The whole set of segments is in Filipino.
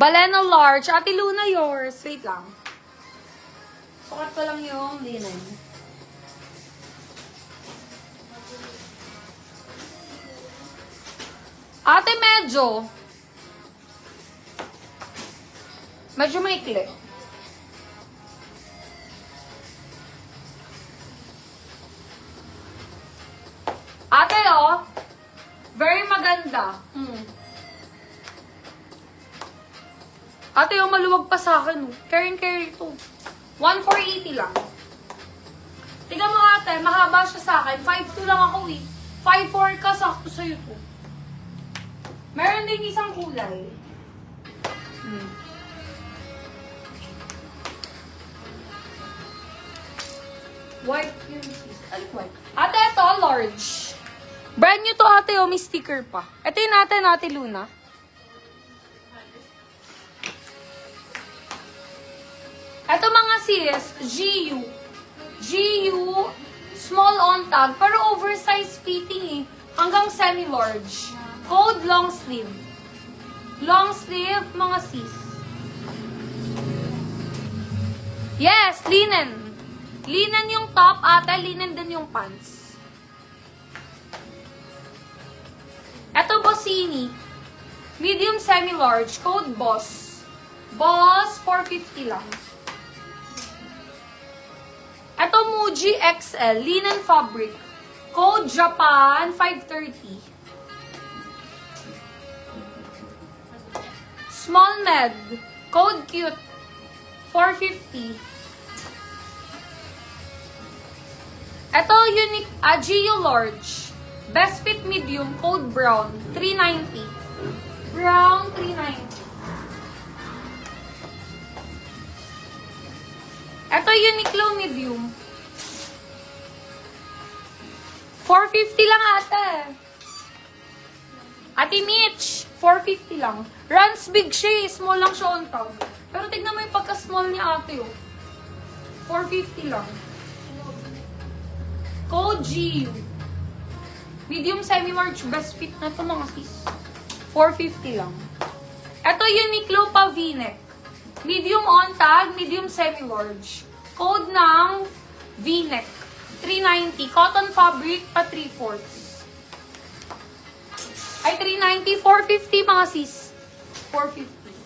Balena large. Ate Luna, yours. Wait lang. Sukat ko lang yung linen. Ate, medyo maikli. Ate, oh. Very maganda. Ate, yung maluwag pa sa akin. Carry ito. 1,480 lang. Tignan mo ate, mahaba siya sa akin. 5'2 lang ako eh. 5'4 ka, sakto sa'yo to. Meron din isang kulay. White yung white. Ate, ito, large. Brand new to ate, oh, may sticker pa. Ito yung natin, Ate Luna. Ito mga sis, GU, small on tag, pero oversized fitting eh. Hanggang semi-large. Code long sleeve. Long sleeve, mga sis. Yes, linen. Linen yung top, ate, linen din yung pants. Ito, Bossini. Medium semi-large, code Boss. Boss, 450 lang. Ito, Muji XL, linen fabric. Code Japan, 530. Small med, code Cute, 450. Ito, unique, Agio large. Best fit medium, code brown, 390. Brown, 390. Ito, Uniqlo medium. 450 lang ate. Ate Mitch, 450 lang. Runs big siya, small lang siya on top. Pero tignan mo yung pagka-small niya ate, oh. 450 lang. Code GU. Medium semi-large, best fit na ito mga sis. 450 lang. Ito, Uniqlo pa V-neck. Medium on tag, medium semi-large. Code ng V-neck. 390. Cotton fabric pa 3/4. Ay, 390. 450 mga sis. 450.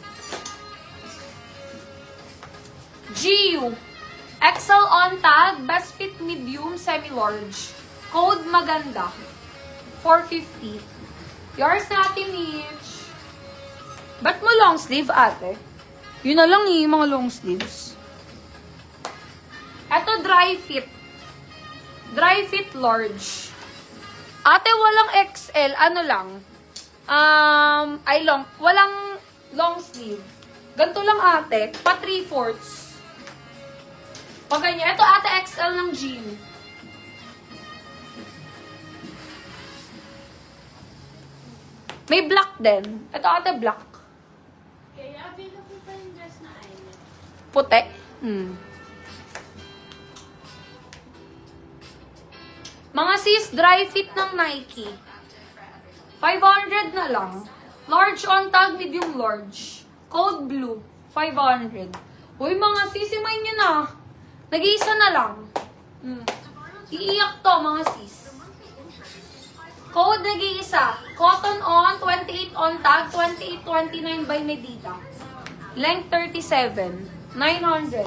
GU. XL on tag, best fit medium semi-large. Code maganda. 450. Yours na ate Mitch. Ba't mo long sleeve ate? Yun na lang yung mga long sleeves. Ito, dry fit. Dry fit large. Ate, walang XL. Ano lang? Walang long sleeve. Ganito lang ate. Pa 3/4. Pag ganyan. Ito ate, XL ng jean. May black din. Ito ate, black. Kaya available pa yung dress na island. Puti. Mga sis, dry fit ng Nike. 500 na lang. Large on tag, medium large. Code blue. 500. Uy, mga sis, imayin nyo na. Nag-iisa na lang. Iiyak to, mga sis. Code nag-iisa. Cotton on, 28 on tag, 28-29 by Medita. Length 37. 900.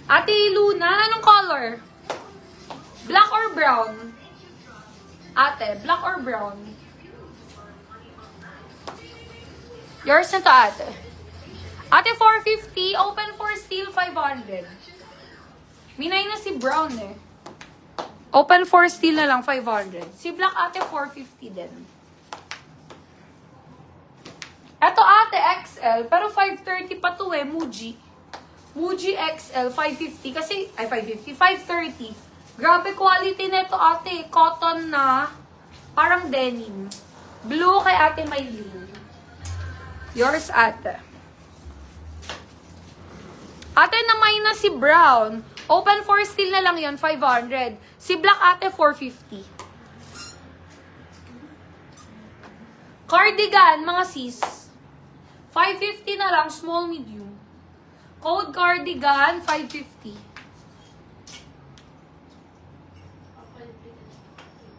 Ate Luna, anong color? Black or brown? Ate, black or brown? Yours na to, ate. Ate, 450. Open for steal, 500. Minay na si brown eh. Open for steal na lang, 500. Si black ate, 450 din. Eto ate, XL. Pero 530 pa to eh, Muji. Muji XL, 550. Kasi, 550, 530. Grabe quality nito ate. Cotton na, parang denim. Blue kay ate Maylene. Yours ate. Ate namay na si brown. Open for steal na lang yon 500. Si black ate, 450. Cardigan, mga sis. 550 na lang, small, medium. Code cardigan, 550.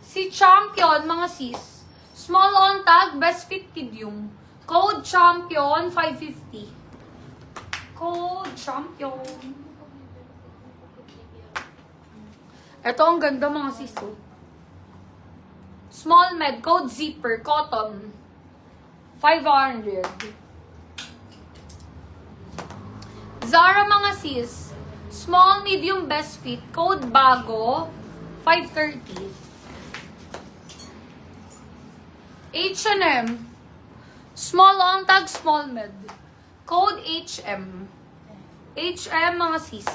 Si Champion, mga sis. Small on tag, best fit medium. Code Champion, 550. Code Champion. Ito ang ganda, mga sis. Oh. Small med, code zipper, cotton. 500. Zara, mga sis. Small, medium, best fit. Code bago, 530. H&M. Small on tag, small med. Code HM. HM, mga sis.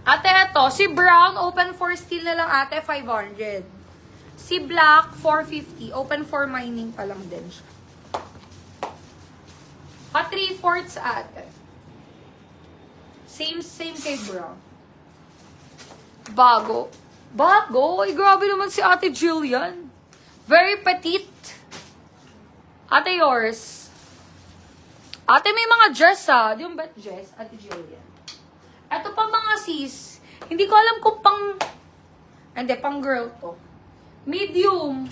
Ate, eto. Si brown, open for steel na lang, ate, 500. Si black, 450. Open for mining pa lang din siya. Pa 3/4 ate. Same kay brown. Bago. Bago? Ay, grabe naman si ate Jillian. Very petite. Ate, yours. Ate, may mga dress ha. Di yung bet dress, ate Jillian. Ito pa mga sis. Hindi ko alam kung pang... Hindi, pang girl to. Medium.